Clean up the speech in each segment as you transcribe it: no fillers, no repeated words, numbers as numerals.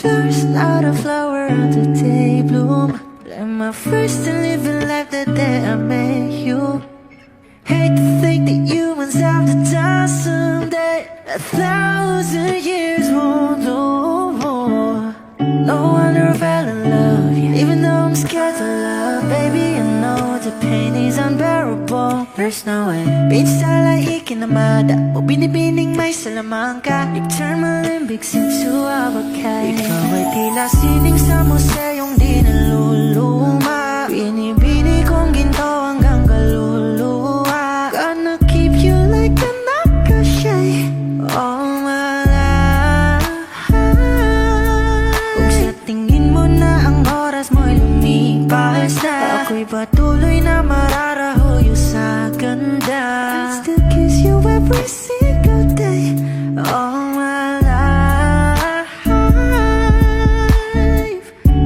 flowers, not a flower on the day bloom. Like my first and living life the day I met you. Hate to think that humans have the time someday. 1,000 years won't know more. No wonder I fell in love, yeah. Even though I'm scared to love, baby, I know the pain is unbearable. There's no way. Pinsala ikinamada o binibining may salamangka. You turn my limbics into abakay. Ikaw ay tila sining sa museyong di naluluma. Binibini kong ginto hanggang kaluluwa. Gonna keep you like a nakashay all my life. Kung sa tingin mo na ang oras mo'y lumipas na, ako'y patuloy na mararahuyo sa ganda. I'll still kiss you every single day all my life.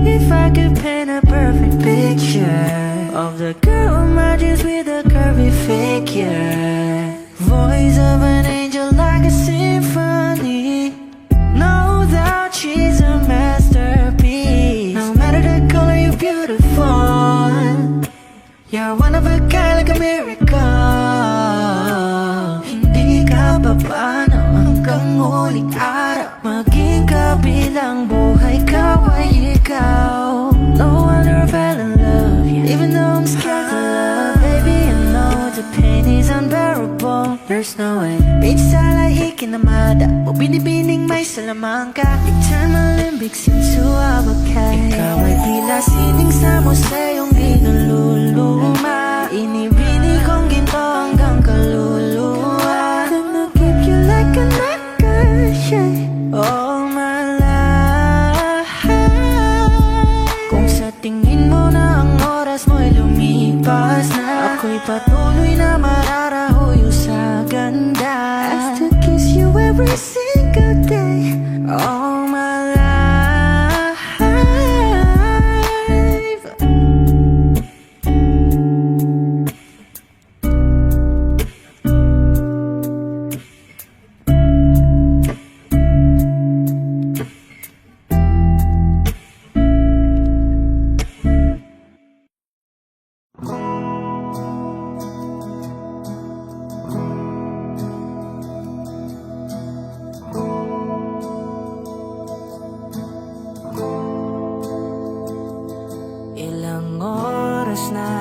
If I could paint a perfect picture of the girl in my dreams with a curvy figure, voice of an angel like a symphony. No doubt she's a masterpiece. No matter the color, you're beautiful. You're one of a kind, like a miracle. Hindi ka papaano hanggang huling araw. Maging kabilang buhay ka ay ikaw. No wonder I fell in love, yeah. Even though I'm scared to love, baby, I know the pain is unbearable. There's no way. Pinsala ikinamada o binibining may salamangka. You turn my limbics into abakay. Ikaw ay tila sining sa museyong di naluluma. Inibini kong ginto hanggang kaluluwa. Gonna keep you like a nakashay all my life. Kung sa tingin mo na ang oras mo'y lumipas na, ako'y patuloy na mararahuyo sa ganda. I still kiss you every single day all my life. Ilang oras na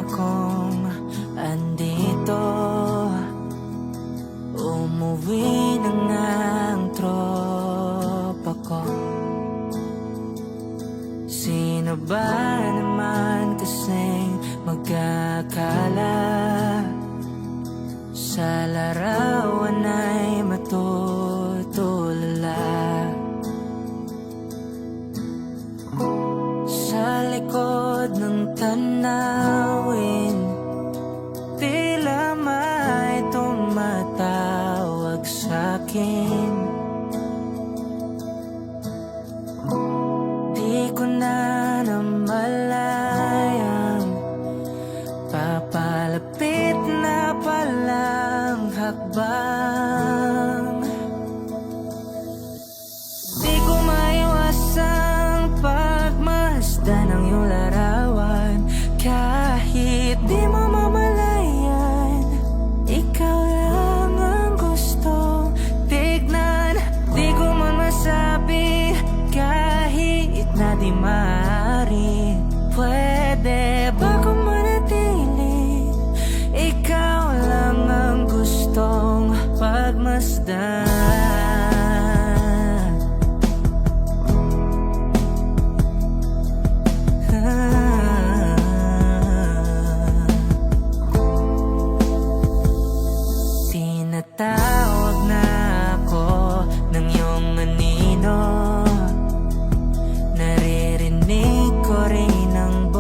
akong andito, umuwi na nga ang tropa ko. Sino ba naman kasing magkakala sa larawan ay matutulala? Sa likod ng tanawin, tila may tumatawag sa'kin. Di ko na namalayang papalapit na palang hakbang. Di ko maiwasang pagmasdan ng iyong larawan. Kahit di mo mamalayan, ikaw lang ang gusto tignan. Di ko man masabi kahit na di maaari. Pwede ba kung manatili? Ikaw lang ang gustong pagmasdan. Tinatawag na ako ng iyong anino. Naririnig ko rin ang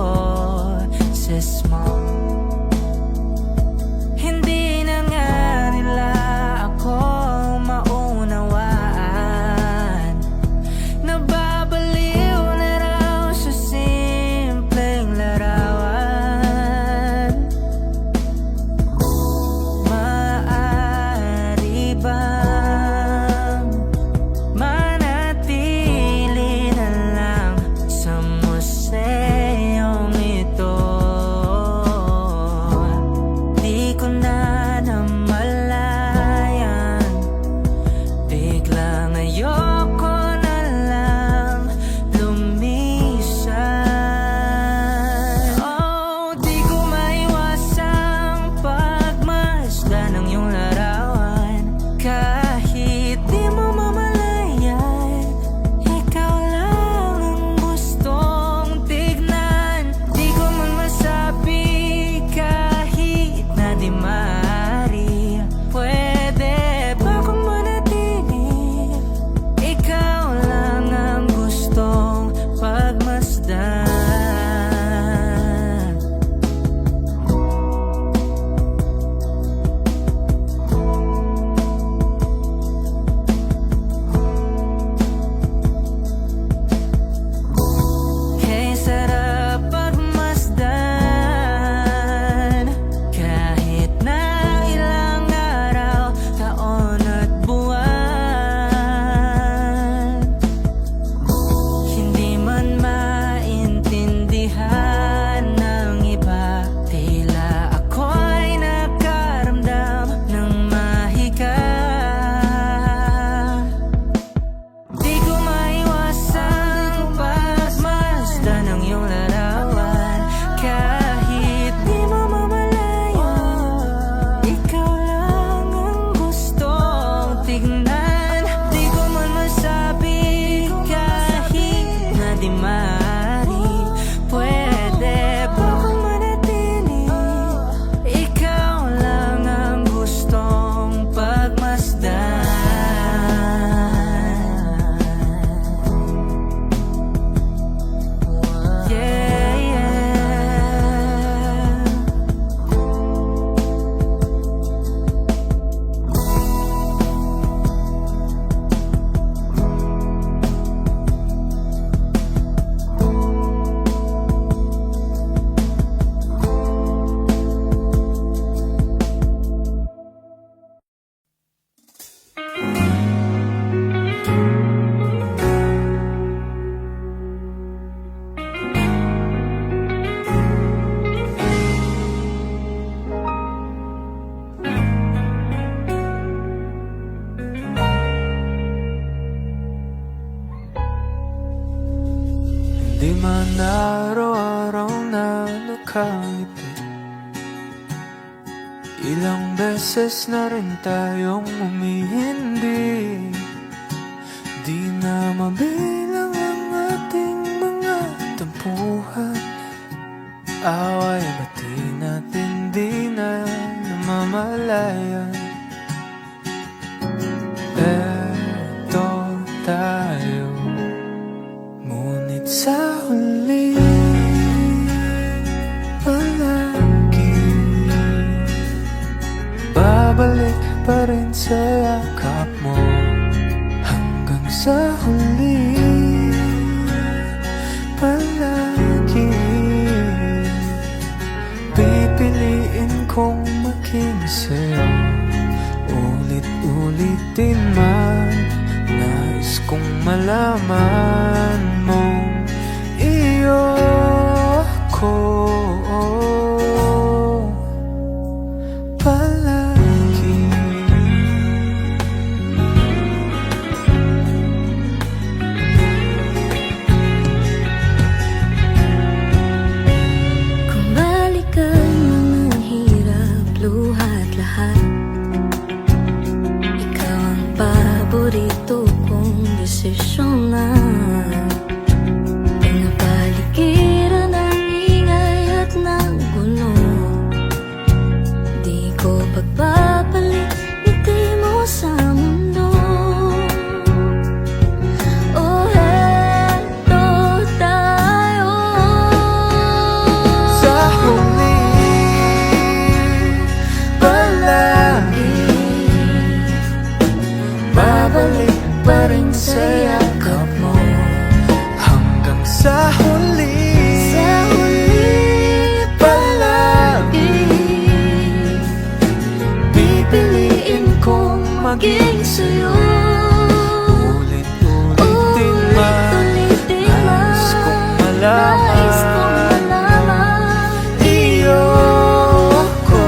Di man araw-araw na nakangiti, ilang beses na rin tayong umihindi. Di na mabilang ang ating mga tampuhan, away bati natin di na namamalayan. Eto tayo, ngunit sa huli palagi babalik pa rin sa yakap mo. Hanggang sa huli palagi pipiliin kong maging sa'yo. Ulit-ulitin man, nais kong malaman mong iyo ako palagi. Kung balikan mga hirap, luha at lahat, ikaw ang paborito kong desisyon na. Pinapaligiran ng ingay at ng gulo, di ko pagpapalit ngiti mo sa mundo. Oh, eto tayo, Sa huli palagi babalik pa rin sa yakap mo. Hanggang sa huli sa huli palagi pipiliin kong maging sa'yo. Ulit-ulitin man, nais kong malaman iyo ako.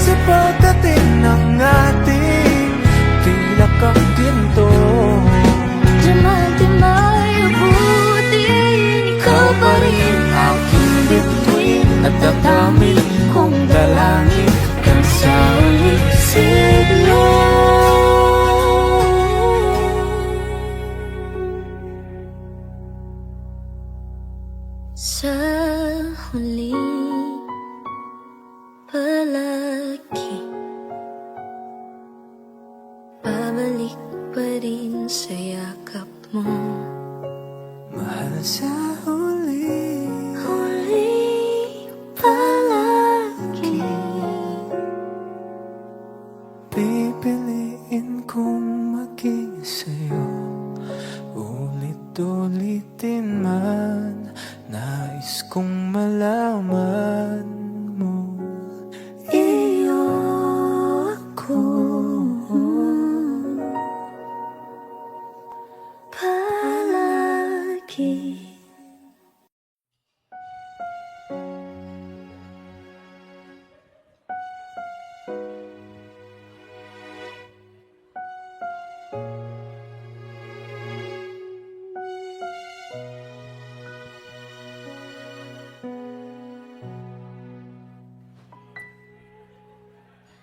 Sa pagdating ng ating tila kang ginto, Diamante may abutin, ikaw pa rin aking bituin at dadamit kong dalangin hanggang sa uling siglo. sa huli palagi babalik pa rin sa yakap mo. Mahal sa huli Huli palagi pipiliin kong maging sa'yo. Ulit-ulitin man, nais kong malaman mo iyo ako palagi.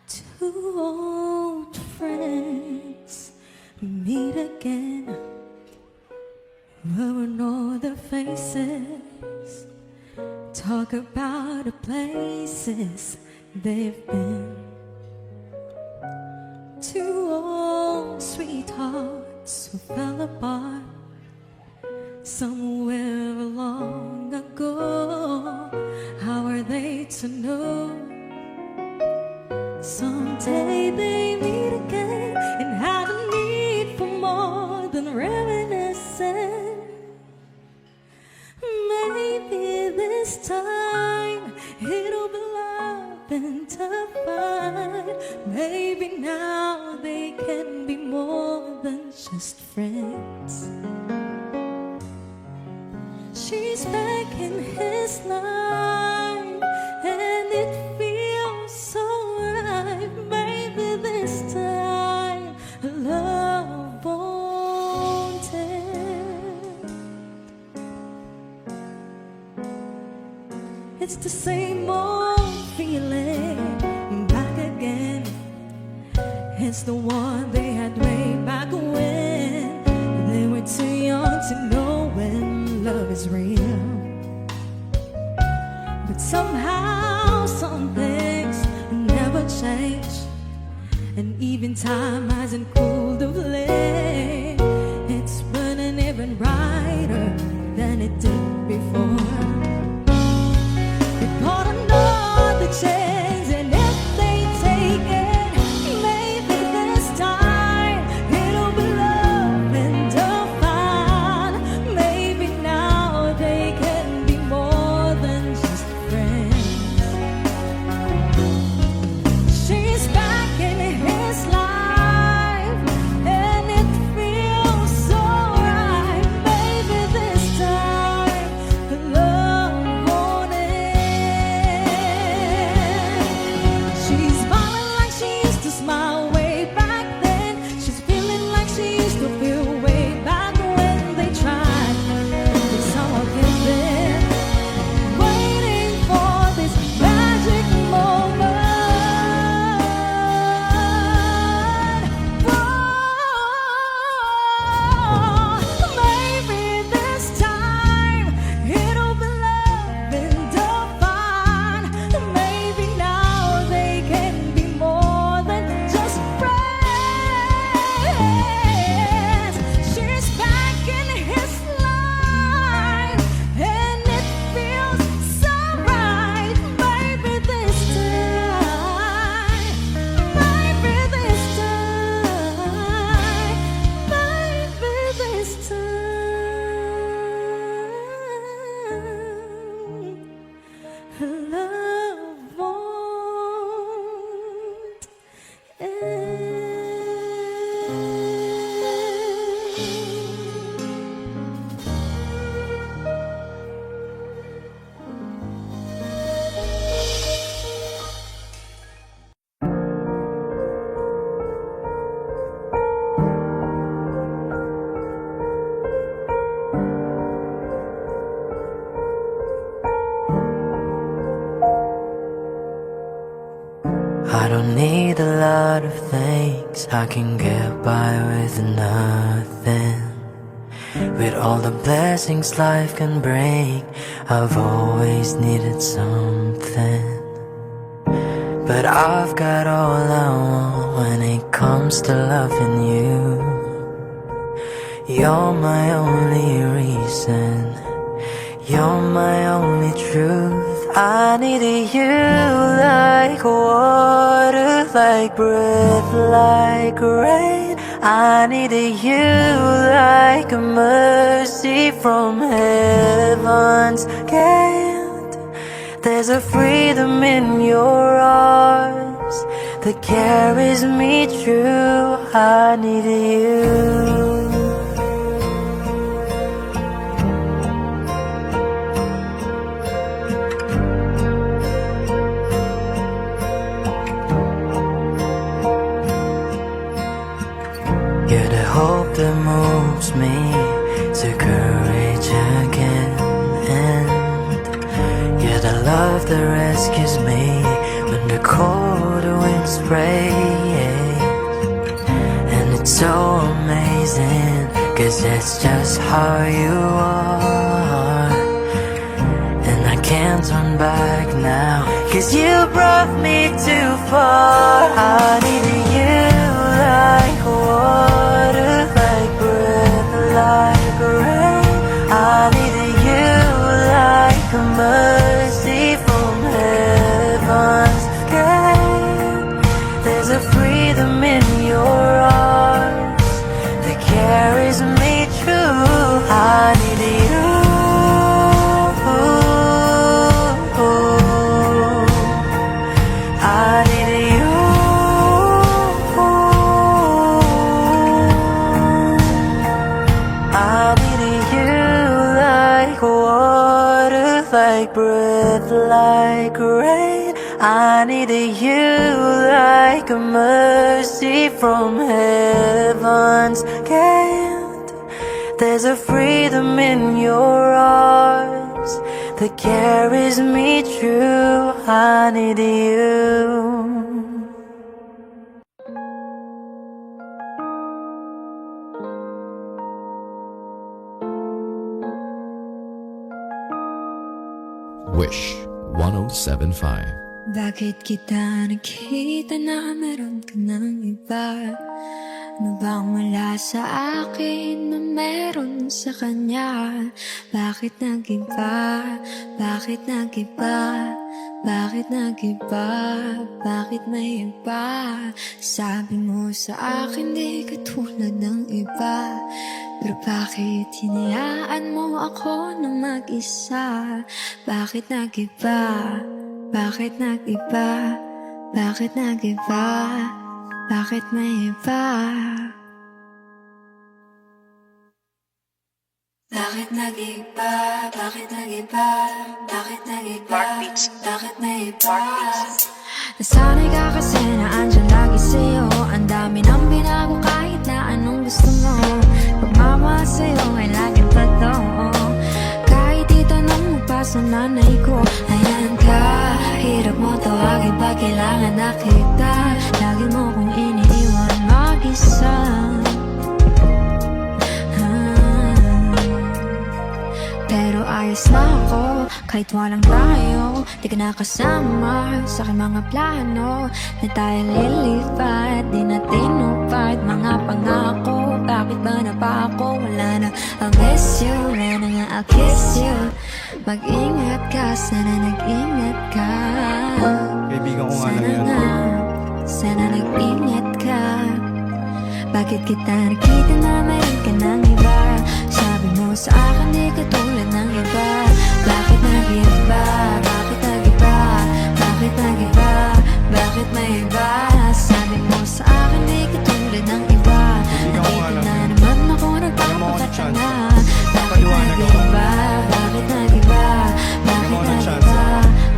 Two old friends meet again, we'll know their faces, talk about the places they've been. Two old sweethearts who fell apart somewhere long ago. How are they to know? Someday they meet again and have a need for more than reminiscing. Maybe this time it'll be love and divine. Maybe now they can be more than just friends. She's back in his life and it feels so right. Maybe this time love It's the same old feeling back again. It's the one they had way back when they were too young to know when love is real. But somehow some things never change, and even time hasn't cooled the flame. It's burning even brighter than it did before. They got another chance, and if they take it, maybe this time it'll be love and divine. Maybe now they can be more than just friends. She's back in his life, and it feels so right. Maybe this time love won't end. She's smiling like she used to smile way back then. She's feeling like she used to feel way back when they tried. It's all given, waiting for this magic moment. Maybe this time it'll be love and divine. Maybe now they can be more than just friends. She's back in his life, and it feels so right. Maybe this time, maybe this time, maybe this time, love won't end. I don't need a lot of things, I can get by with nothing. With all the blessings life can bring, I've always needed something. But I've got all I want when it comes to loving you. You're my only reason, you're my only truth. I needed you like water, like breath, like rain. I needed you like a mercy from heaven's gate. There's a freedom in your arms that carries me through. I needed you. You're the hope that moves me to courage again, and you're the love that rescues me when the cold winds spray. And it's so amazing, 'cause that's just how you are. And I can't turn back now, 'cause you brought me too far. I needed you like water, like breath, like rain. I needed you like a mercy from heaven's gate. There's a freedom in your arms that carries me through. I needed you. I needed you. I needed you like water, like breath, like rain. I needed you like a mercy from heaven's gate. There's a freedom in your arms that carries me through. I need you. Wish 1075. Bakit kita nakita na meron ka ng iba? Ano bang wala sa akin na meron sa kanya? Bakit nag-iba? Bakit nag-iba? Bakit nag-iba? Bakit may iba? Sabi mo sa akin di katulad ng iba. Pero bakit hinayaan mo ako na mag-isa? Bakit nag-iba? Bakit nag-iba? Bakit nag-iba? Bakit may iba? Bakit nag-iba? Bakit nag-iba? Bakit nag-iba? Bakit may iba? Nasanay ka kasi na andyan lagi sa'yo. Ang dami nang binago kahit na anong gusto mo. Pagmamahal sa'yo ay laging totoo. Kahit itanong mo pa sa nanay ko, ayan ka. Hirap mo tawagin pag kailangan na kita. Lagi mo kong iniiwan mag-isa. Pero ayos na ako, kahit walang tayo. Di ka nakasama sa aking mga plano. Na tayo lilipat, di na tinupad mga pangako. Bakit ba na pa ako? Wala na, I'll miss you. Wala na nga, I'll kiss you. Mag-ingat ka, sana nag-ingat ka. Kaibigan ko nga lang yan. Sana nag-ingat ka. Bakit kita nakita na mayroon ka ng iba? Sabi mo sa akin di katulad ng iba. Bakit nag-iba? Bakit nag-iba? Bakit nag-iba? Bakit may iba? Sabi mo sa akin di katulad ng iba. Nakita na naman ako nagpapakatanga. Bakit nag-iba? Bakit nag-iba? Bakit nag-iba?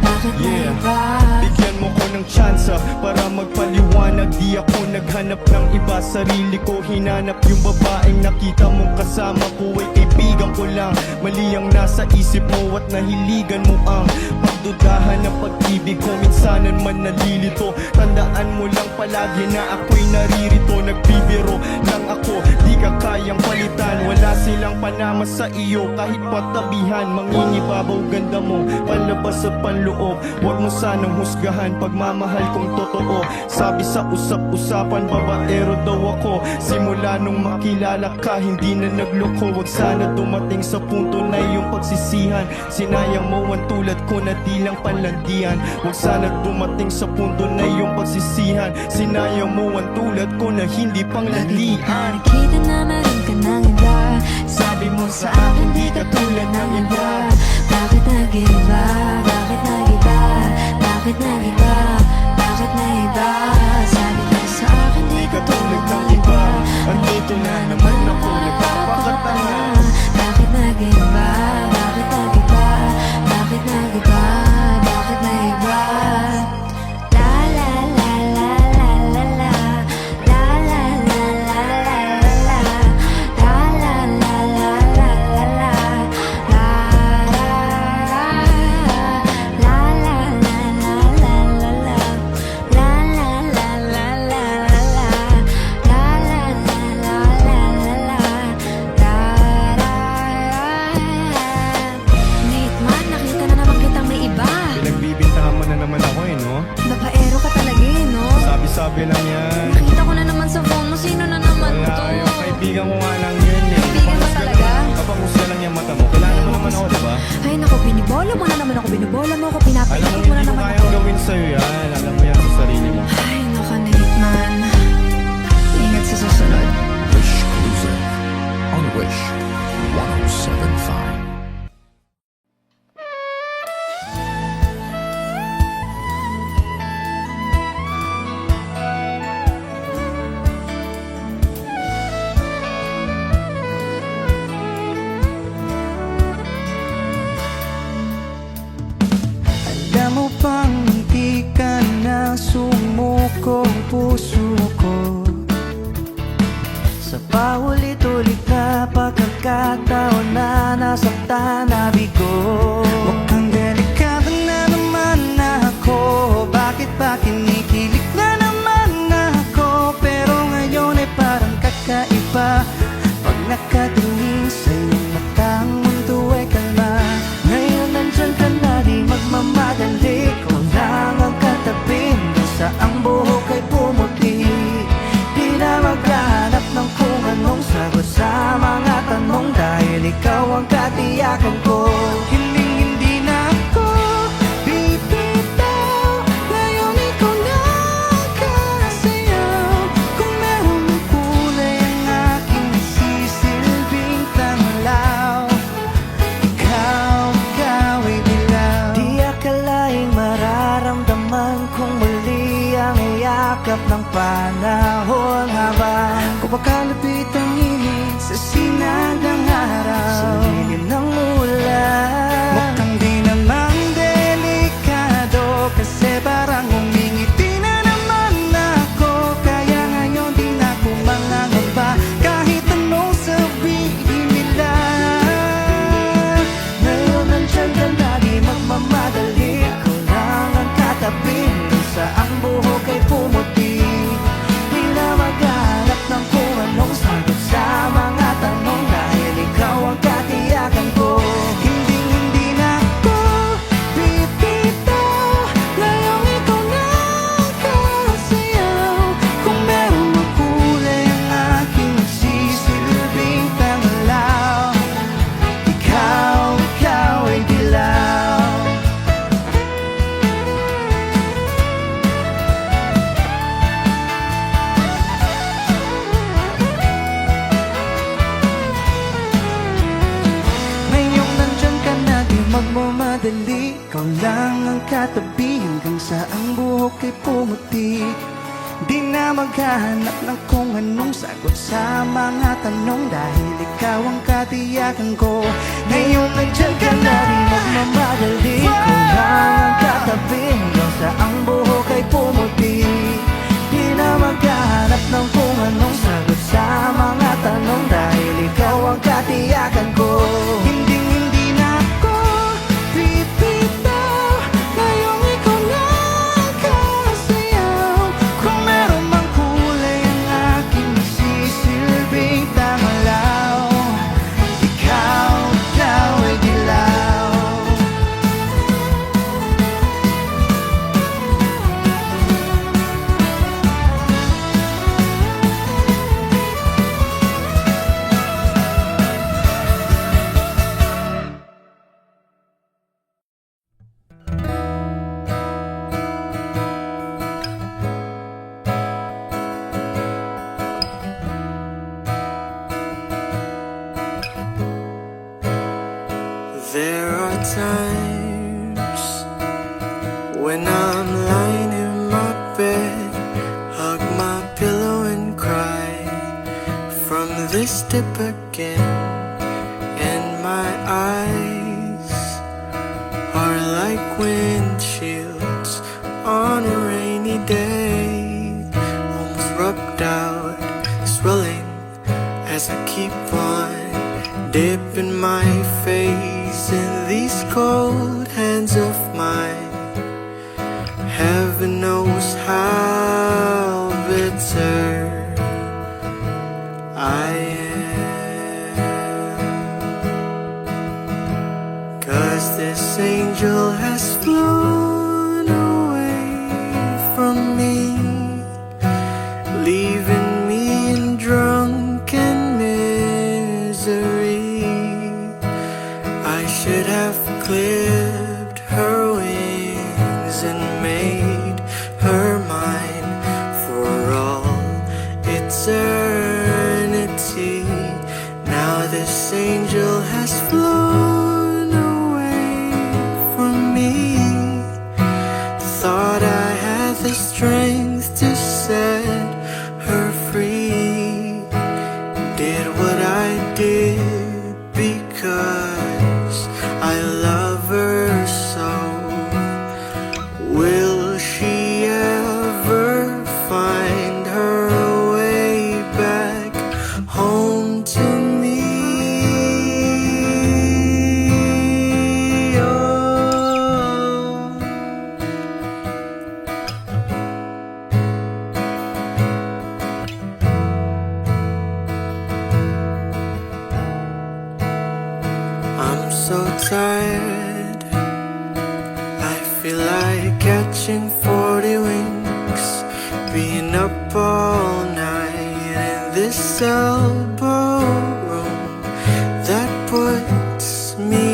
Bakit nag-iba? Bigyan mo ko ng tsansa para magpaliwanag. Di ako naghanap ng iba, sarili ko hinanap. Yung babaeng nakita mong kasama ko ay kaibigan ko lang. Mali ang nasa isip mo at nahiligan mo ang pagdudahan ng pag-ibig ko. Minsanan man nalilito, tandaan mo lang palagi na ako'y naririto. Nagbibiro lang ako, di ka kayang palitan. Wala silang panama sa iyo kahit patabihan. Mangingibabaw ganda mo, palabas sa panloob. Huwag mo sanang husgahan pagmamahal kong totoo. Sabi sa usap-usapan, babaero daw ako. Simula nung makilala ka, hindi na nagloko. Huwag sana dumating sa punto na iyong pagsisihan. Sinayang mo ang tulad ko na di lang palandian. Huwag sana dumating sa punto na iyong pagsisihan. Sinayang mo ang tulad ko na hindi panglalian. Nakita na meron ka ng iba. Sabi mo sa akin di katulad ng iba. Bakit nag-iba? Bakit nag-iba? Bakit nag-iba? Bakit nag-iba? Sabi mo sa akin di katulad ng iba. Andito na naman ako nagpapakatanga. Bakit nag-iba? Bakit nag-iba? Bakit nag-iba? Bakit nag-iba? La la la la la la la. La la la la la la la. La la la la la la la. La la la la la la la la. La la la la la la la. La la la la la la la. Nate man, nakita na naman kitang may iba. Pinagbibintangan mo na naman ako no? Babaero ka talaga no? Sabi-sabi lang yan. Nakita ko na naman sa phone mo, sino na naman to? Wala, yung kaibigan ko nga lang yun eh. Kaibigan mo talaga? Kapangusga lang yung mata mo. Kailangan mo naman ako, diba? Ay naku, binibola mo na naman ako, binibola mo ako, Alam mo, pinapaikot mo hindi na ko naman ako. kayang gawin sa'yo yan. Alam mo yan sa sarili mo. Ay naku, Nate man. Ingat sa susunod. Wish Exclusive on Wish 1075. Alam mo bang hindi ka na sumukong puso ko? Sa paulit-ulit na pagkakataon na nasaktan na bigo. Huwag ka katiyakan ko. Hindi na ako bibitaw, ngayong ikaw na kasayaw. Kung merong kulay ang aking sisilbing tanglaw, ikaw ay dilaw. Di akalaing mararamdaman kung muli ang iyakap ng panahon, habang kumakalapit ang init sa sinag ng araw, sa lilim ng ulan. Mukhang di naman delikado, kasi parang umingiti na naman ako. Kaya ngayon di na ako mangangamba, kahit anong sabihin nila. Ngayon nandyan ka na, di magmamadali. Ikaw lang ang katabi, kung saan buhok ay pumuti. Di na maghanap ng kung anong sagot sa mga tanong, dahil ikaw ang katiyakan ko. Hindi na ako bibitaw, ngayong ikaw na kasayaw. Kung merong makulay ang aking magsisilbing tanglaw, ikaw ay dilaw. Ngayong nandyan ka na, di magmamadali. Ikaw lang ang katabi, hanggang sa ang buhok ay pumuti. Di na maghahanap ng kung anong sagot sa mga tanong, dahil ikaw ang katiyakan ko. Ngayong nandyan ka na, di magmamadali. Ikaw lang ang katabi, hanggang sa ang buhok ay pumuti. Di na maghahanap ng kung anong sagot sa mga tanong, dahil ikaw ang katiyakan ko. Hindi na ako bibitaw, ngayong ikaw na kasayaw. Kung meron mang kulay ang aking magsisilbing tanglaw, ikaw ay dilaw. There are times when I'm lying in my bed, hug my pillow and cry from this dip again. And my eyes are like windshields on a rainy day, almost rubbed out, swelling as I keep on dipping my face in these cold hands of mine. Heaven knows how bitter I am, 'cause this angel has flown away from me, leaving me in drunken misery. I should have clipped her wings and made her mine for all eternity. Now this angel has flown away from me. Thought I had the strength to set her free. Did what I did because I love her so. Will she ever find her way back home to me? Oh. I'm so tired, I feel like catching 40 wings, being up all night in this elbow room that puts me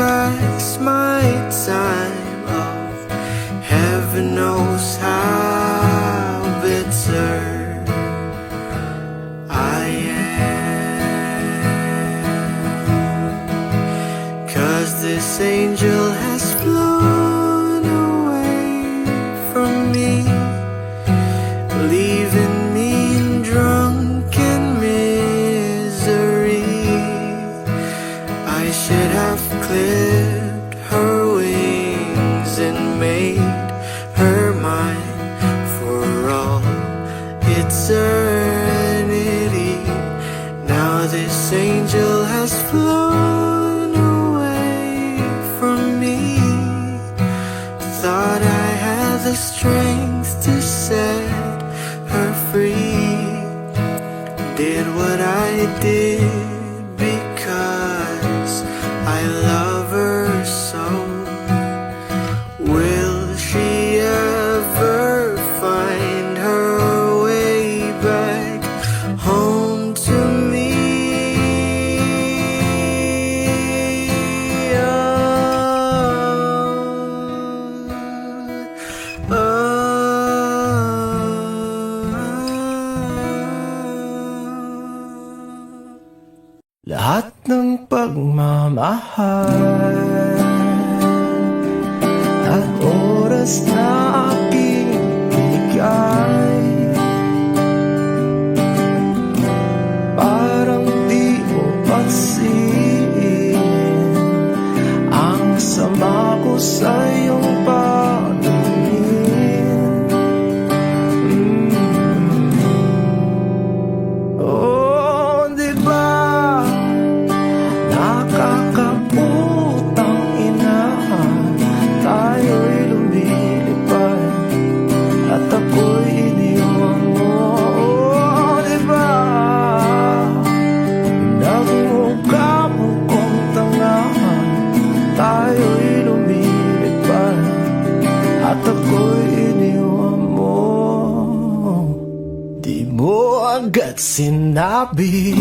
pass my time of heaven knows how bitter I am. 'Cause this angel has flown away from me, leaving me in drunken misery. I should have clipped her wings and made her mine for all eternity. Now this angel has flown away from me. Thought I had the strength to set her free. Did what I did because I love her so. Will she ever find her way back home to me? Lahat ng pagmamahal at oras na aking binigay, parang di mo pansin ang sama ko sa iyong paningin. Oh, di ba nakakaputang ina, tayo'y lumilipad at ako'y iniwan mo. Oh, diba nagmukha mo kong tanga, tayo'y lumilipad at ako'y iniwan mo. Di mo agad sinabi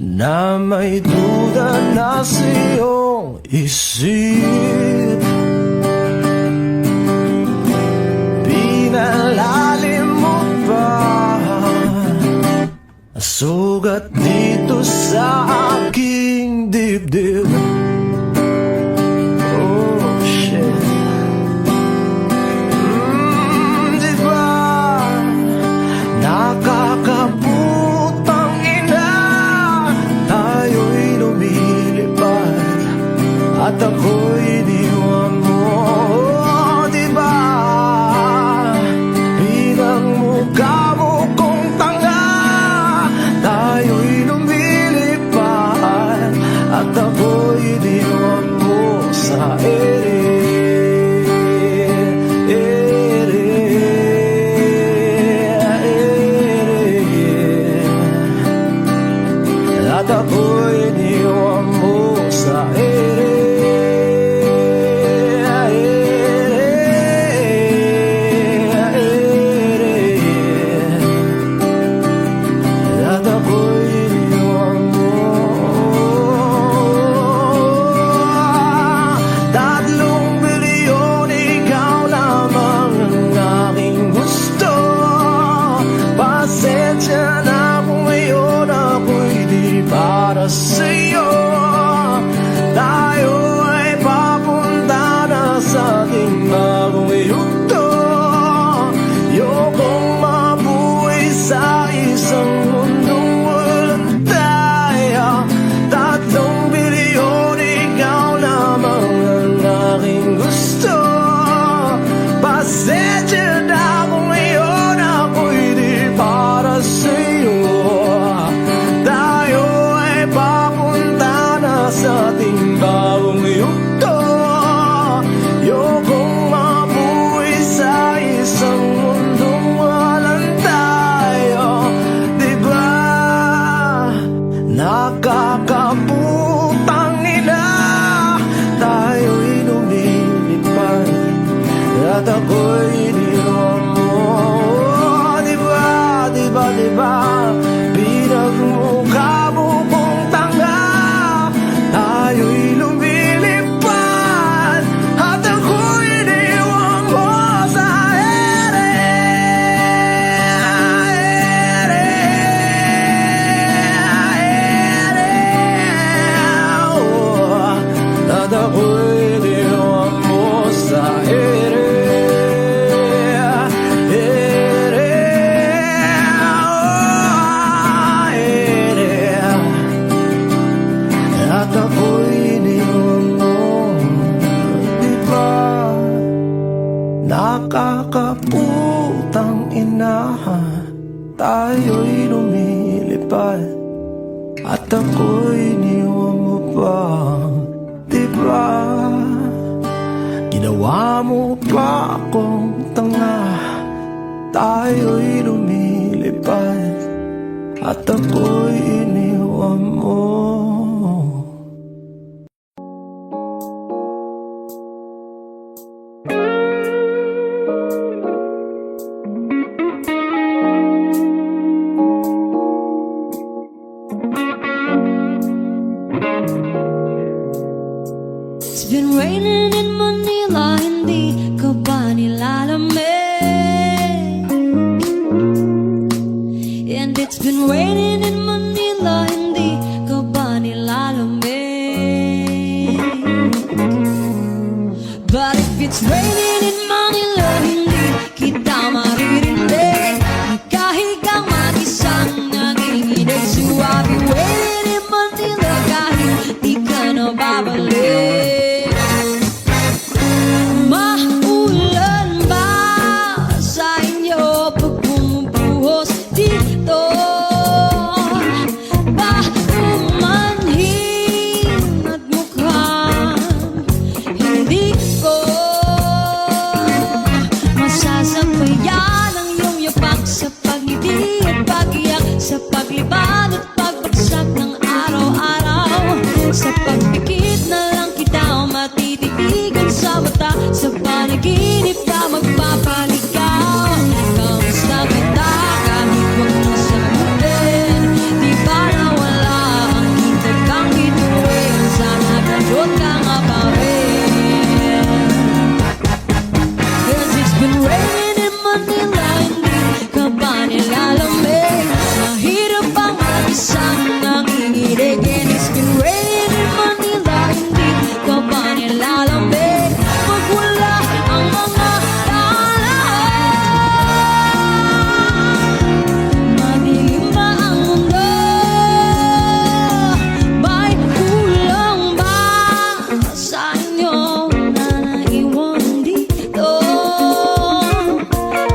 na may duda na sa iyong isip. Pinalalim mo pa sugat dito sa aking dibdib. Oh shit. Di ba nakakaputang ina, tayo'y lumilipad at ako'y iniwan mo. Oh, diba bilang mukha mo kong tanga, tayo'y lumilipad at ako'y iniwan mo sa ere. At ako'y iniwan mo sa ere. kakaputang ina, tayo'y lumilipad at ako'y iniwan mo pa, diba? Ginawa mo pa akong tanga, tayo'y lumilipad at ako'y iniwan mo. It's been raining in Manila, hindi ka ba nilalamig? And it's been raining in Manila, hindi ka ba nilalamig? But if it's raining in Manila, hindi kita maririnig. Nagkahigang mag-isang nanginginig. So I'll be waiting in Manila kahit di ka na babalik. Maulan ba sa inyo pag bumubuhos dito? Ba umanhin at mukhang hindi ko masasabayan ang iyong yapak sa pagngiti at pag-iyak, sa paglibad at pagbagsak ng araw-araw. Sa pagpikit na lang kita matititigan sa mata, sa panaginip na magpapaligaw. Kamusta kita kahit huwag mo sagutin? Di ba nawala ang kita kang bituin? Sana ganun ka nga pa rin. 'Cause it's been raining in Manila, hindi ka ba nilalamig? Mahirap bang mag-isang nanginginig? And it's been raining in Manila, hindi ka ba nilalamig? Pag wala ang mga tala, madilim na ang mundo. May kulang ba sa inyo na naiwan dito?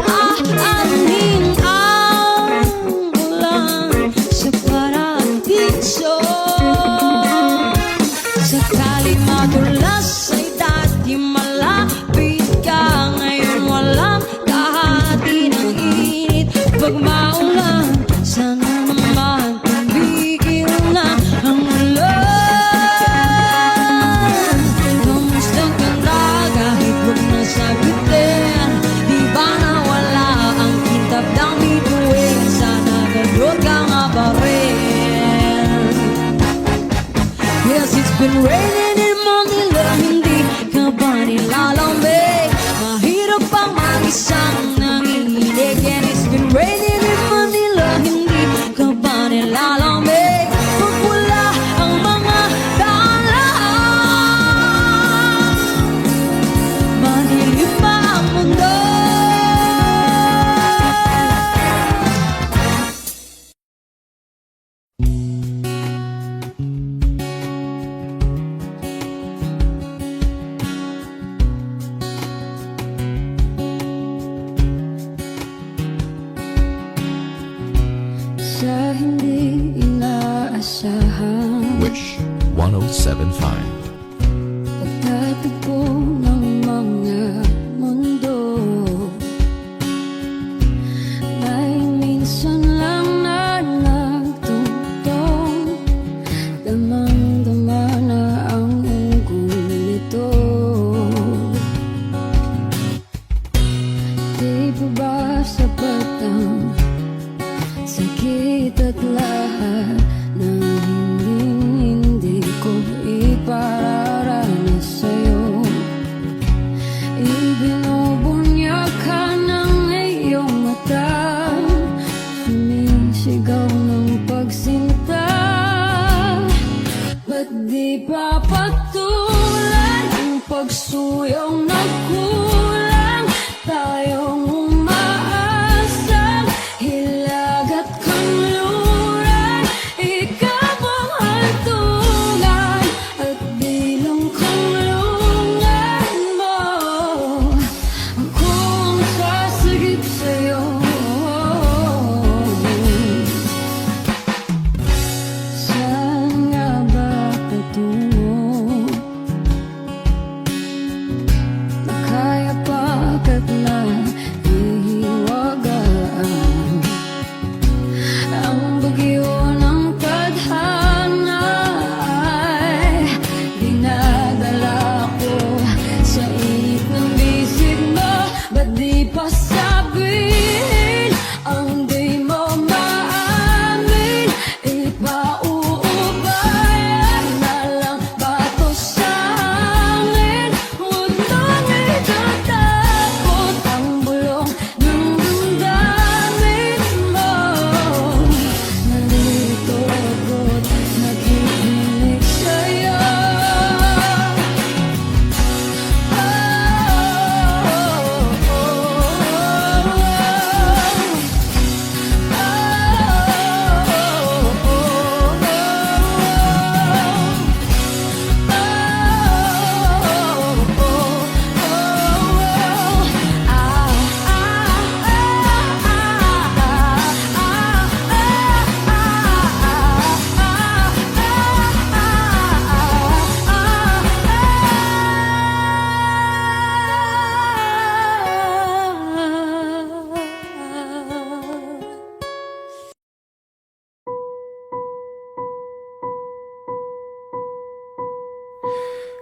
Aanhin ang ulan sa paradiso. Sakali madulas ay dati malapit ka, ngayon walang kahati ng init. Pag maulan, sana naman tumigil na ang ulan. Kamusta ka na kahit huwag na sagutin? Di ba nawala ang kitab ng bituin? Sana ganun ka nga pa rin. Yes, it's been raining in Manila, hindi ka ba nilalamig? Mahirap bang mag-isang nanginginig? And it's been raining in Manila, hindi ka ba nilalamig? Pag wala ang mga tala, madilim pa ang mundo. Sa hindi inaasahan, Wish 1075. pagtatagpo ng mga mundo, may minsan lang na nagtungtong, damang-dama na ang unggoy nito. Di ba ba sapat ang sakit at lahat ng hindi ko ipararanas sa'yo? Ibinubunyag ka ng iyong mata, sumisigaw ng pagsinta. Ba't di pa patulan ang pagsuyong nagkulang? Tayong umaasang hilag at kanluran, ikaw ang hantungan at bilang kanlungan mo. Kung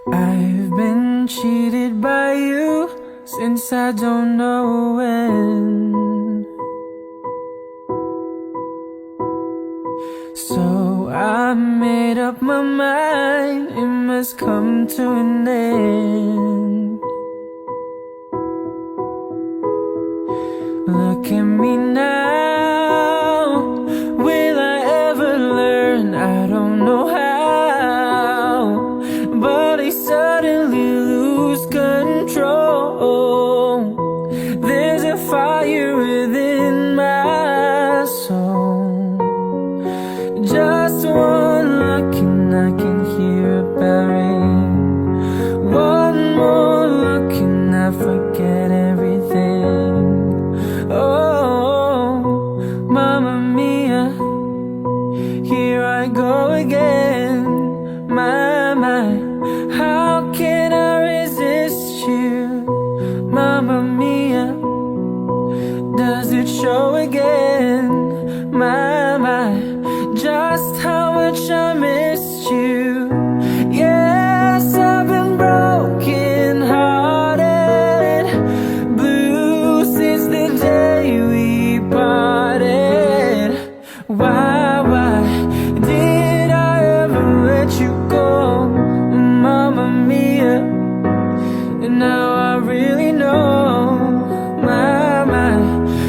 I've been cheated by you since I don't know when. So I made up my mind, it must come to an end. Look at me now, will I ever learn? I don't know how, but I suddenly lose control. There's a fire within my soul. Just one look and I can hear a bell ring. One more look and I forget everything. Oh, Mamma Mia, here I go again. My, how can I resist you? Mamma Mia, does it show again? My, just how much I missed you. Yes, I've been broken hearted, blue since the day we parted. Why did I ever let you go, Mamma Mia? And now I really know, my,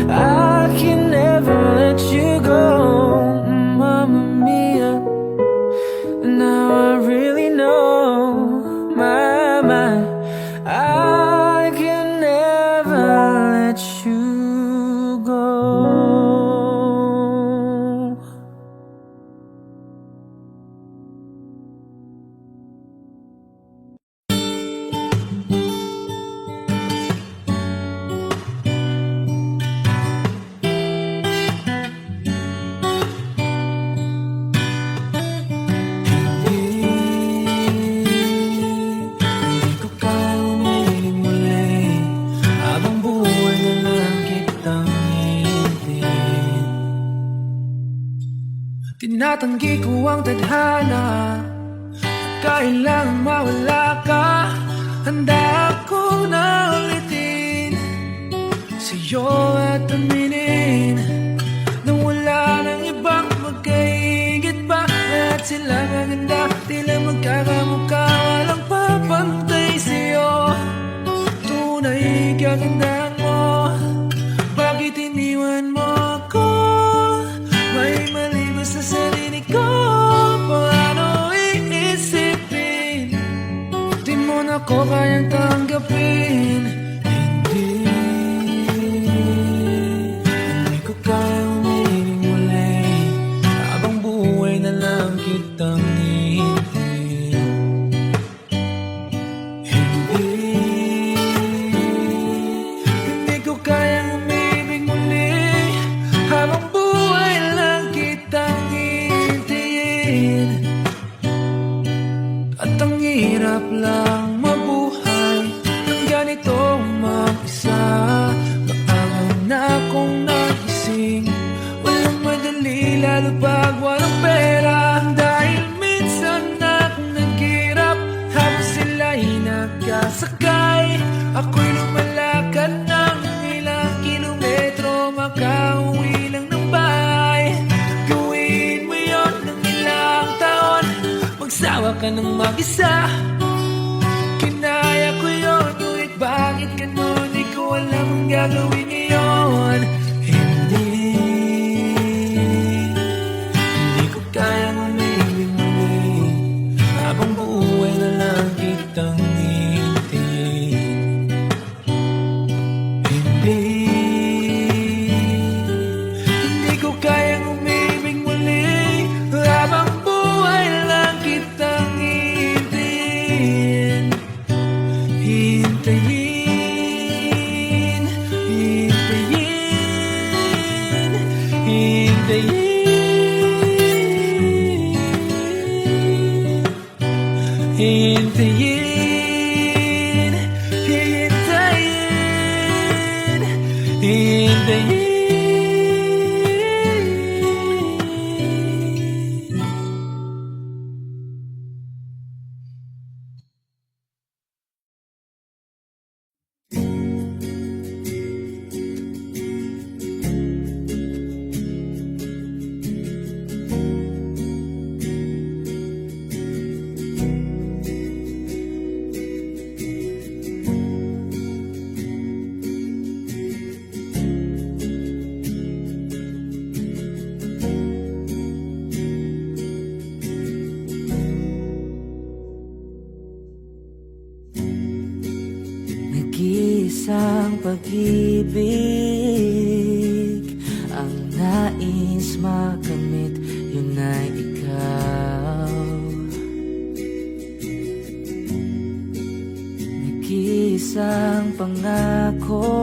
I can never let you go, Mamma Mia. And now I really know, my, I can never let you go. Hindi ko kaya umiling muli, habang buhay na lang kitang hihintayin. Tinatanggi ko ang tadhana, at kailangang mawala ka. Handa ako na ulitin sa'yo at aminin na wala nang ibang magkaigit pa. At sila maganda, tila magkakamukha, walang papantay sa'yo. Tunay kagandahan mo, bakit iniwan mo ako? May mali ba sa sarili ko? Paano iisipin? Di mo na ko kayang tanggapin. Hindi ko kaya umiling muli, habang buhay na lang kitang hihintayin. Hindi ko kayang umibig muli, habang buhay lang kitang hihintayin. At ang hirap lang mabuhay ng ganito mag-isa. Maaga na akong nagising, walang madali lalo pag walang pera. Dahil minsan akong naghirap habang sila'y nagkasakay. Ako'y lumalakad ng ilang kilometro, makauwi lang ng bahay. Gawin mo yun ng ilang taon, magsawa ka ng mag-isa. Kinaya ko yun, ngunit bakit ganun? Di ko alam ang gagawin ngayon. Hindi ko kayang umibig muli, habang buhay na lang kitang hihintayin. Hindi ko kayang umibig muli, habang buhay lang kitang hihintayin. Hintayin, hintayin, hintayin. Hintayin, hintayin, hintayin. Nag-iisang pag-ibig ang nais makamit, yun ay ikaw. Nag-iisang pangako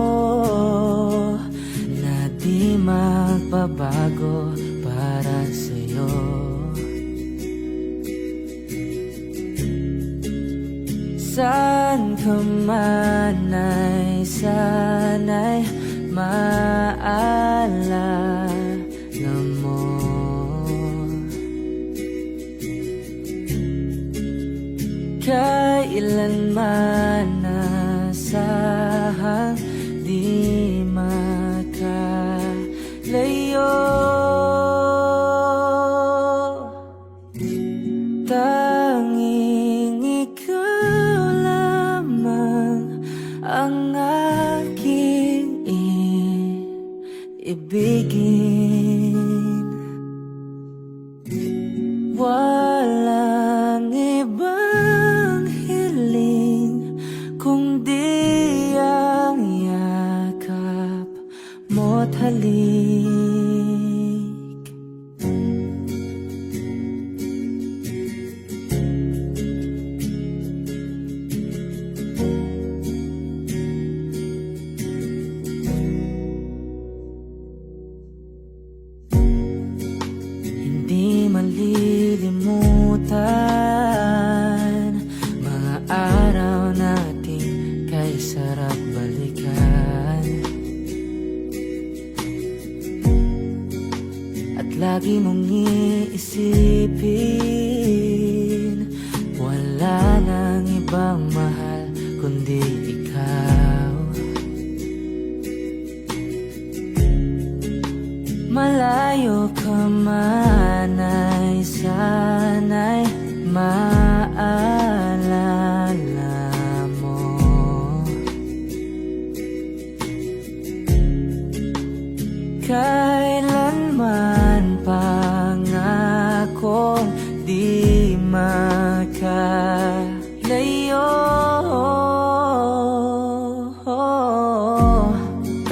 na di magbabago para sa'yo. Saan ka man ay sana'y maalala mo. Kailanman nasahang di makalayo. Tanging ikaw lamang ang aking ibigin. Walang ibang hiling kundi ang yakap mo't halik. Hindi malilimutan mga araw nating kay sarap balikan. At lagi mong iisipin, wala nang ibang mahal kundi ikaw. Malayo ka man ay sana'y maalala mo. Kailanman pangakong di makalayo.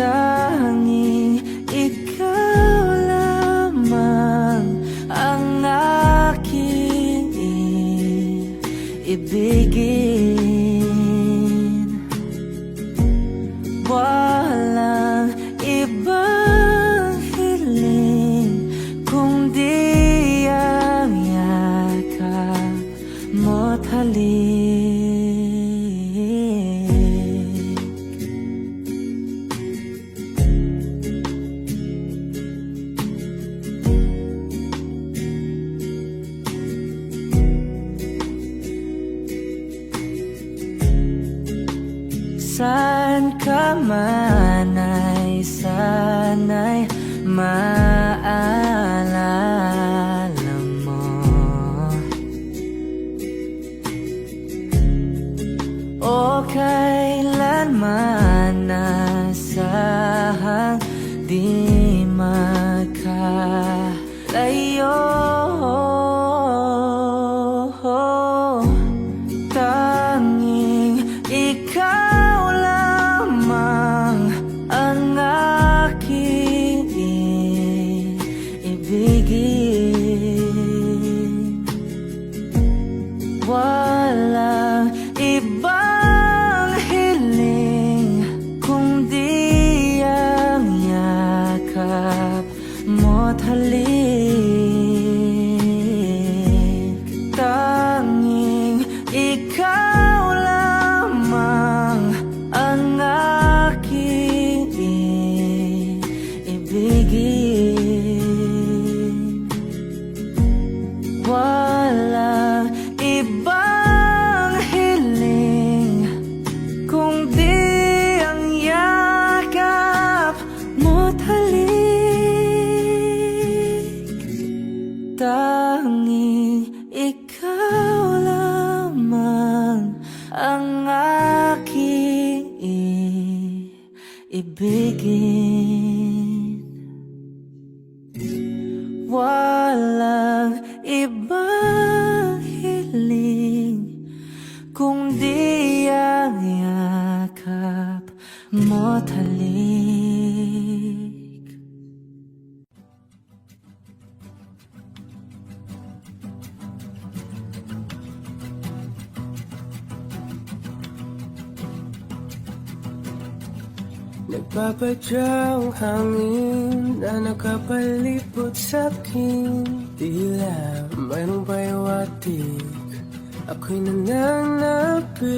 Tanging ikaw lamang ang aking ibigin. Walang ibang hiling kundi ang yakap mo't halik. Saan ka man ay sana'y maalala mo. O kailanman nasahang di makalayo. Tanging ikaw lamang ang aking ibigin. Walang ibang hiling kundi ang yakap mo't halik. Tanging ikaw lamang ang aking ibigin. Walang ibang hiling kundi ang yakap mo't halik. Tanging ikaw lamang ang aking ibigin. Walang ibang hiling kundi ang yakap mo't halik. Nagpapadya ang hangin na nakapalipot sa'kin. Tila mayroong payawatig, ako'y nananapit.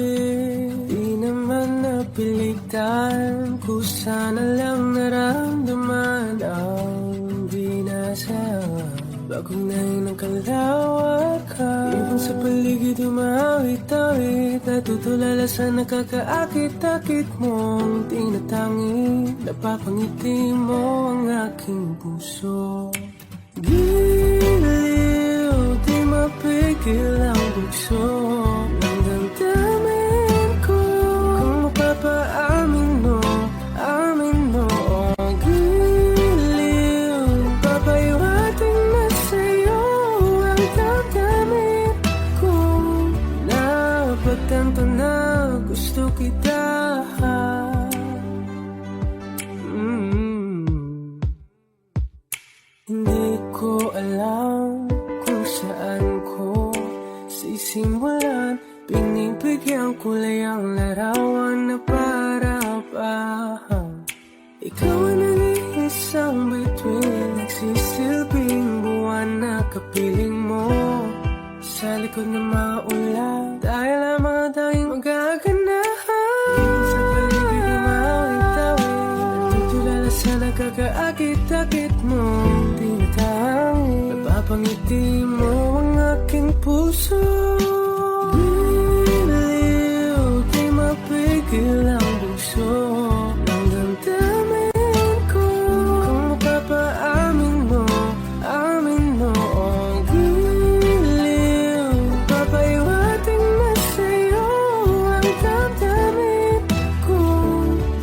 Di naman napilitan, kusana lang naramdaman ang di nasawa. Bagong nahin ng kalawakan, ibang sa paligid umawit-awit, natutulala sa nakakaakit-akit mong tinatangi. Napapangiti mo ang aking puso. Giliw, di mapigil ang bugso ng damdamin ko. Kung mapapaamin mo, amin mo. Giliw, papayawating na sa'yo ang damdamin ko. Napagtanto na gusto kita. Hindi ko alam kung saan ko sisimulan. Pinibigyan ko lang ang larawan na para-parahan. Ikaw ang nag-iisang bituin, nagsisilbing buwan na kapiling mo. Sa likod ng maulan, dahil lamang ang tanging magaganahan. Sa paligid umawit-awit, natutulala sa nakakaakit-akit mo. Napapangiti mo ang aking puso. Giliw, di mapigil ang bugso ng damdamin ko. Kung mapapaamin mo, amin mo. Giliw, papayawating na sa'yo ang damdamin ko.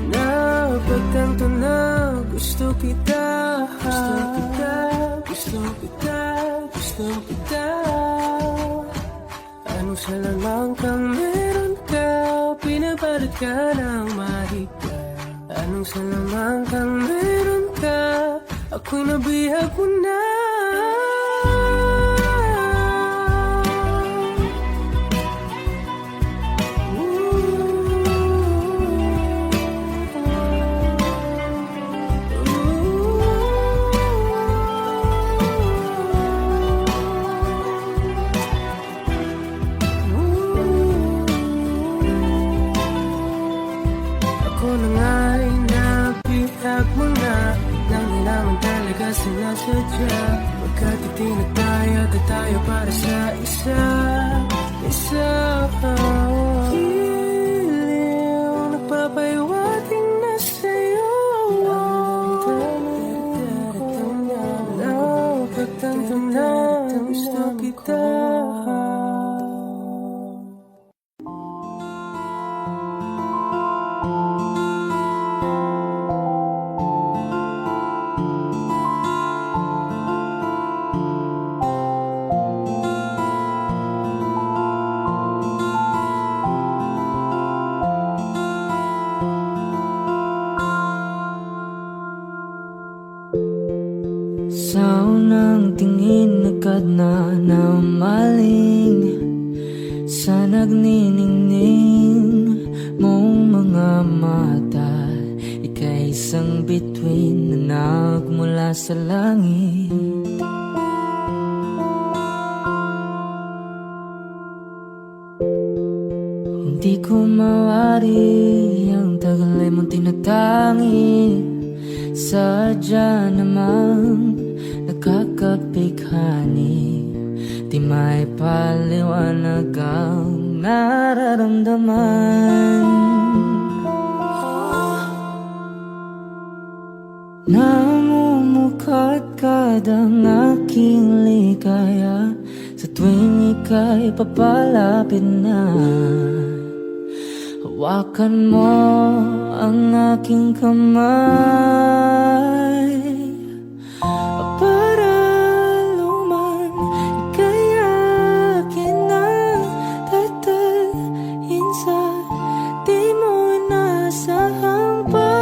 Napagtanto na gusto kita. Gusto kita, gusto kita, gusto kita. Anong salamang kang meron ka, pinabalot ka ng mahika. Anong salamang kang meron ka, ako'y nabihag mo na. Sinasadya, magkatitinag tayo at tayo para sa isa. Giliw, nagpapayawating na sa'yo. Napagtanto na gusto kita. Sa unang tingin agad na namaling sa nagniningning mong mga mata. Ika'y isang bituin na nagmula sa langit. Hindi ko mawari ang tagal ay mong tinatangi. Sadya namang nakakapighani, di may paliwanag ang nararamdaman. Namumukadkad ang aking ligaya sa tuwing ika'y papalapit na. Hawakan mo ang aking kamay para luman ika'y akin na tatalhin sa di mo inasahang pag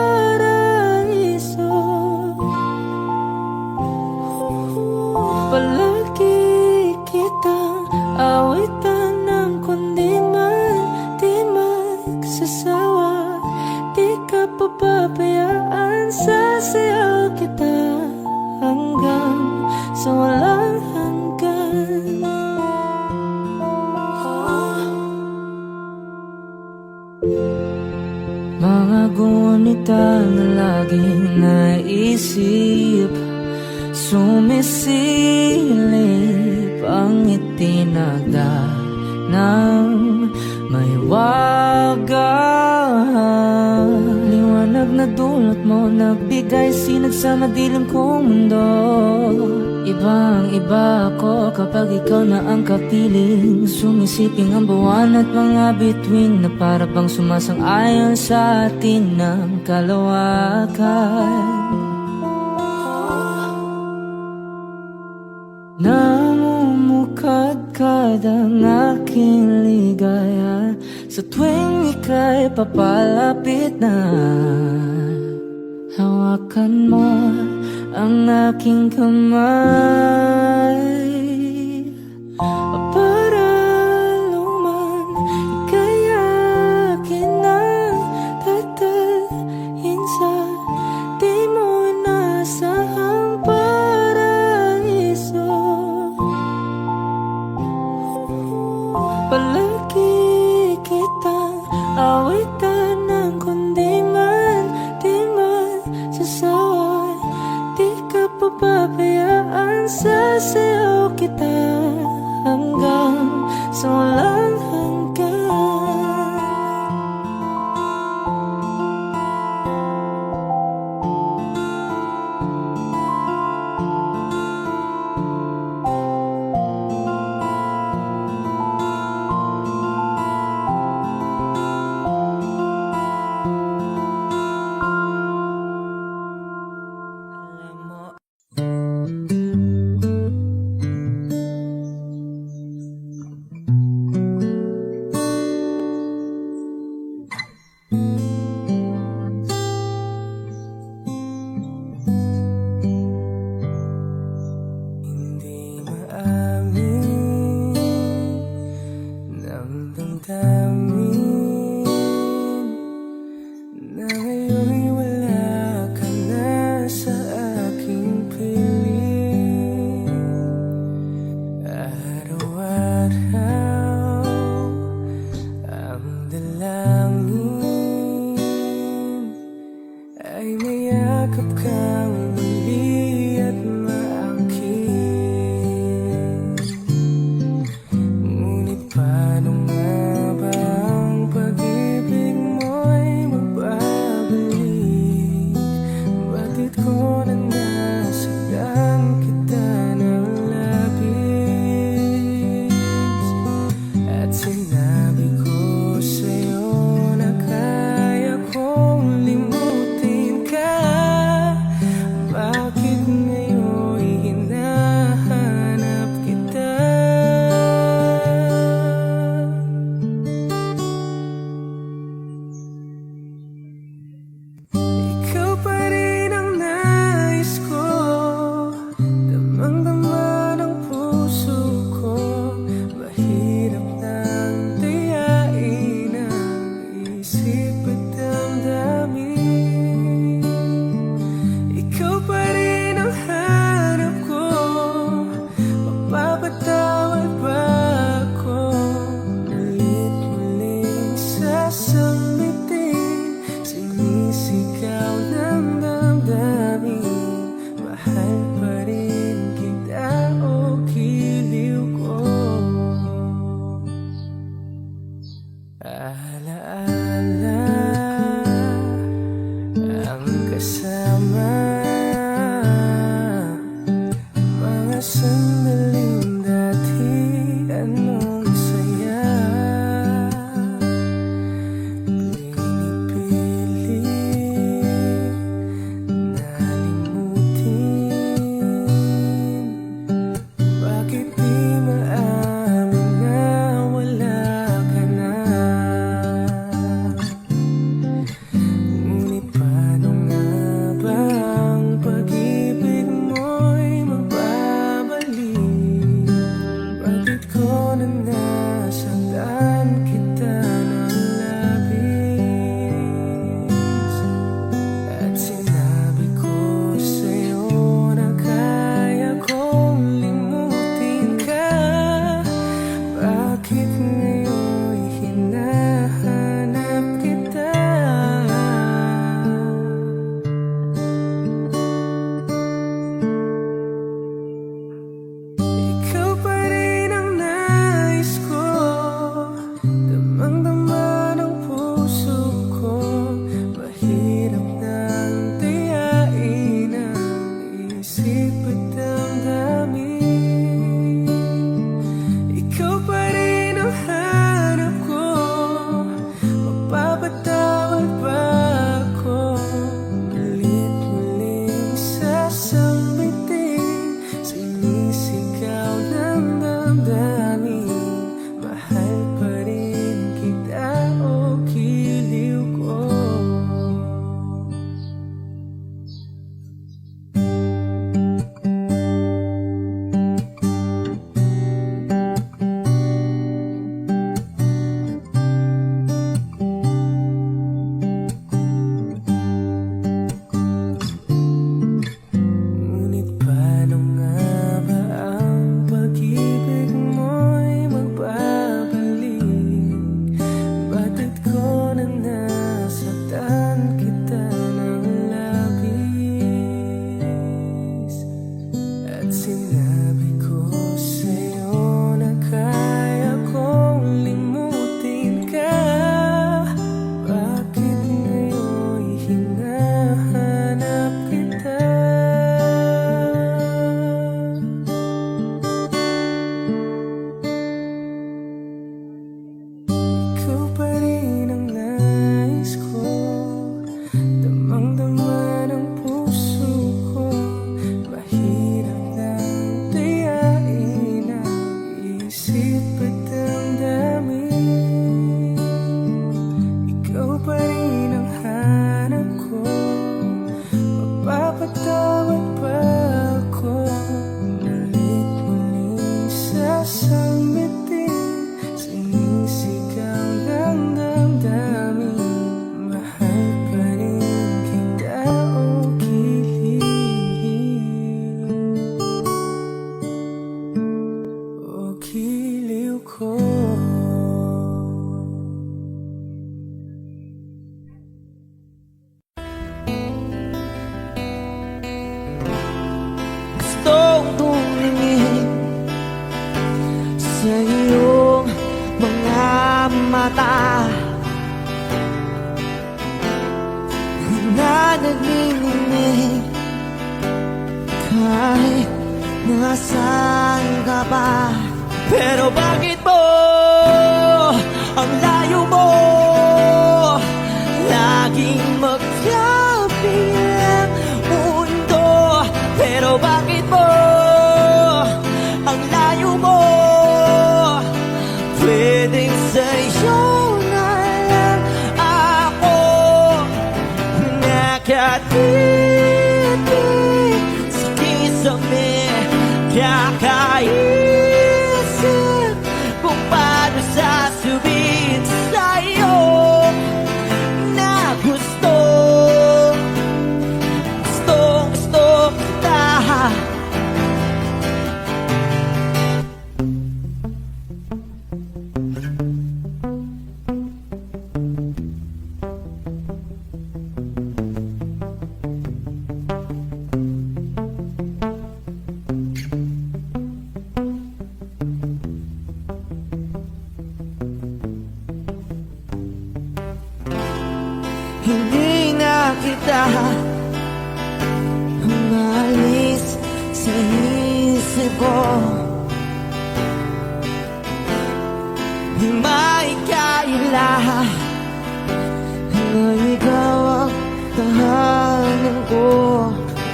gunita na laging naisip, sumisilip ang itinagda ng may wagang liwanag na dulot mo, nagbigay sinag sa madilim kong mundo. Ibang iba ako kapag ikaw na ang kapiling, sumisiping ang buwan at mga bituin na para bang sumasang-ayon sa atin ng kalawakan. Namumukadkad ang aking ligaya sa tuwing ika'y papalapit na. Hawakan mo ang aking kamay para luman ika'y akin na tatalhin sa di mo inasahang paraiso. Palagi kitang awitan ng kundi man di man sasawa. Di ka papabayaan, sasayaw kita hanggang sa walang hanggan. Hindi maamin ng damdamin na ngayon'y wala ka na sa aking piling. Araw-araw ang dalangin ay mayakap kang muli at maangkin. Ngunit paano nga ba ang pag-ibig mo'y magbabalik? Batid ko na nasagdan kita ng labis at sinabi ko sa'yo na kaya kong limutin ka. Bakit ngayon hinahanap kita? Ikaw pa rin ang nais ko, damang-dama ng puso ko. Mahirap nang dayain ang isip at damdamin. Ikaw pa rin ang hanap ko, mapapatawad ba ako? Ulit-uling sasambitin, sinisigaw ng damdamin. Mahal pa rin kita o giliw ko. Alaala ang kasama, mga sandaling dati anong saya. Pinipilit nalimutin, bakit di maamin na wala ka na? Nasaan ka ba? Pero bakit mo ang layo mo laging magkabilang mundo? Pero bakit mo ang layo mo pwedeng sa'yo na lang ako nakatitig sa kisame kakaisip kung paano sasabihin sa'yo na gusto kita. Hindi na kita umalis sa isip ko. Di maikaila na ikaw ang tahanan ko.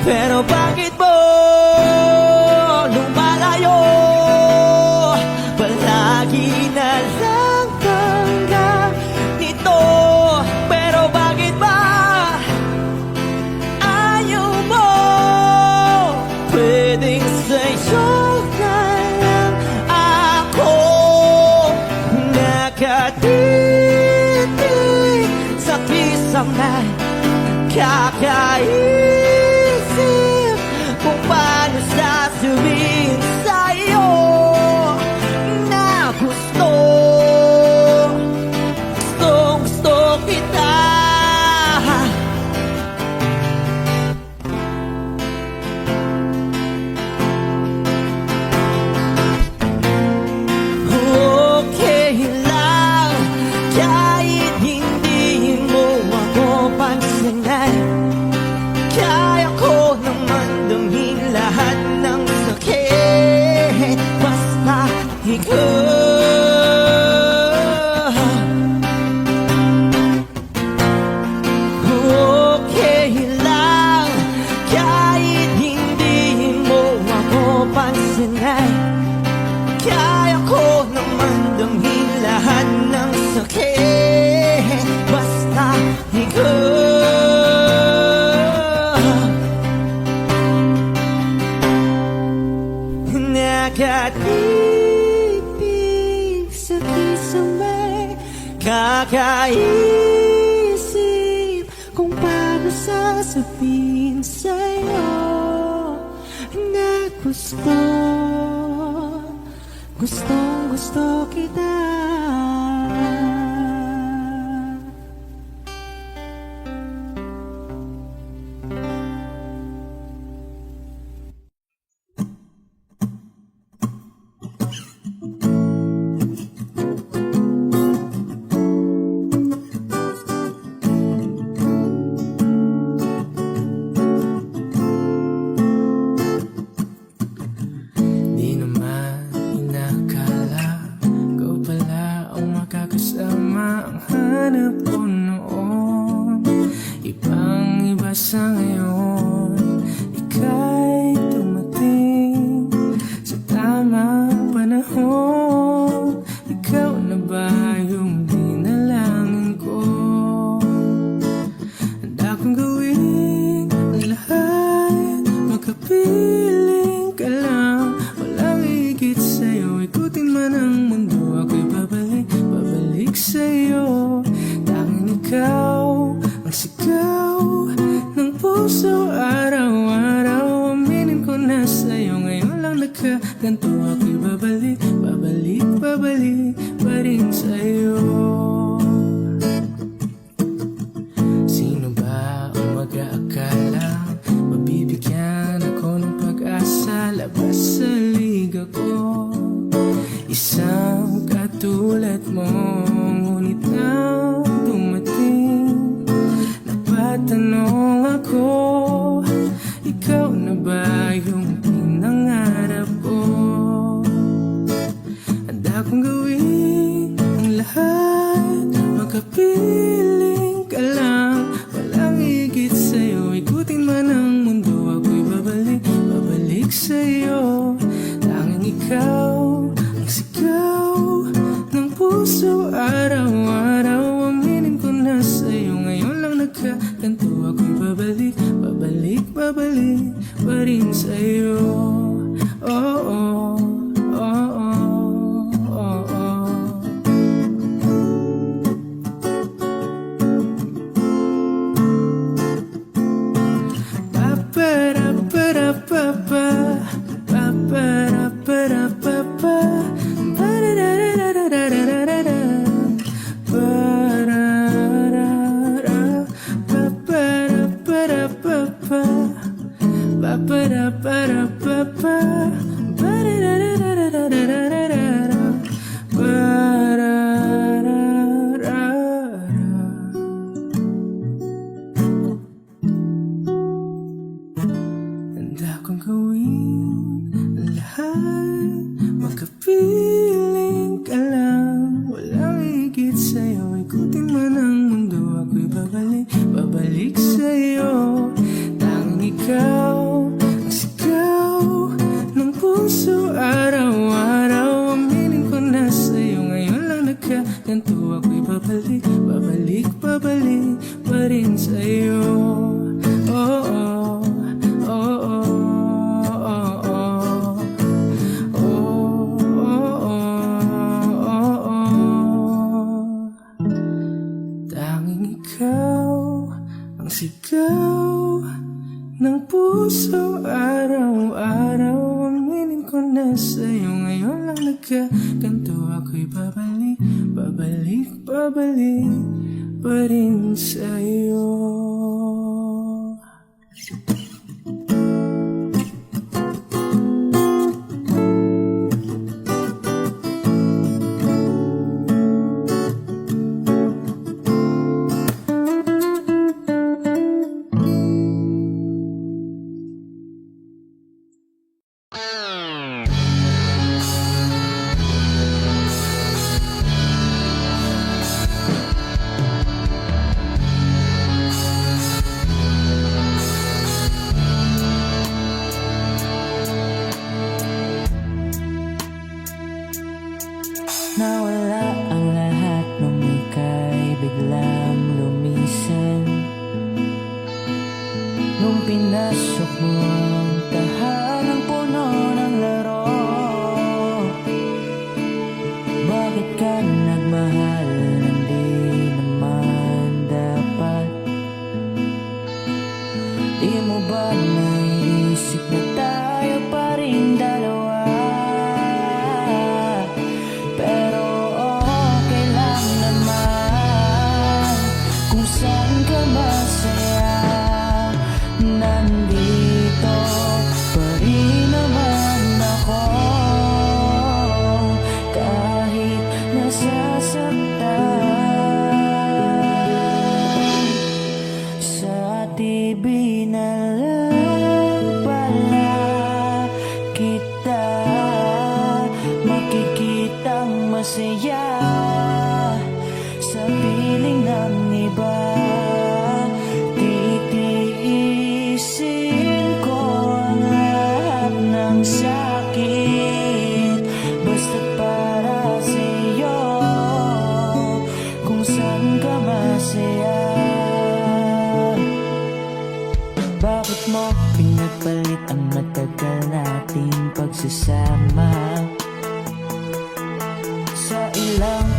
Pero bakit mo lumalayo? Palagi na lang kang nito. Pero bakit ba ayaw mo? Pwedeng sa'yo na lang ako nakatitig sa kisame kakaisip kung paano sasabihin sa'yo na gusto kita. Okay lang kahit hindi mo ako pansinin. Kaya ko naman damhin lahat ng sakit basta ikaw. Okay lang kahit hindi mo ako pansinin. Kaya ko naman damhin lahat ng sakit basta ikaw. Nakatitig sa kisame kakaisip kung paano sasabihin sa'yo na gusto kita. Di naman inakala ikaw pala ang makakasama. Ang hanap ko noon ibang iba sa ngayon. Ika'y dumating sa tamang panahon. Ikaw na ba yung dinalangin ko? Handa kong gawin ang lahat, makapiling ka lang. Walang higit sa'yo, ikutin man ang mundo. Ako'y babalik sa'yo. Tanging ikaw ang sigaw ng puso araw-araw. Aminin ko na sa'yo, ngayon lang nagkaganto. Ako'y babalik pa rin sa'yo. Sino ba ang mag-aakala mabibigyan ako ng pag-asa? Labas sa liga ko isang katulad mo. Ngunit nang dumating napatanong ako, ikaw na ba yung pinangarap Magkapiling ka lang, walang higit sa'yo. Ikutin man ang mundo, ako'y babalik sa'yo. Tanging ikaw ang sigaw ng puso. Araw-araw aminin ko na sa'yo. Ngayon lang nagkaganto, ako'y babalik pa rin sa'yo. Oh, oh, oh, oh, oh, oh. Handa kong gawin ang lahat. Magkapiling ka lang, walang higit sa'yo. Ikutin man ang mundo, ako'y babalik sa'yo. Tanging ikaw ang sigaw ng puso. Araw-araw aminin ko na sa'yo. Ngayon lang nagkaganto, ako'y babalik pa rin sa'yo. Oh, oh, oh, oh, oh, oh. Oh, oh, oh, oh. Tanging ikaw ang sigaw ng puso. Araw-araw aminin ko na sa'yo. Ngayon lang nagkaganto, ako'y babalik pa rin sa'yo. Nawala ang lahat nung ika'y biglang lumisan. Nung pinasok mo ang tahanang puno ng laro. Bakit ka nagmahal nang di naman dapat? Di mo ba naisip na tayo pa rin dalawa? Nandito pa rin naman ako, kahit nasasaktan. Sa TV na lang pala kita makikitang masaya sa piling ng iba. Titiisin ko ang lahat ng sakit, basta't para sa'yo, kung saan ka masaya. Bakit mo pinagpalit ang matagal nating pagsasama? Sa ilang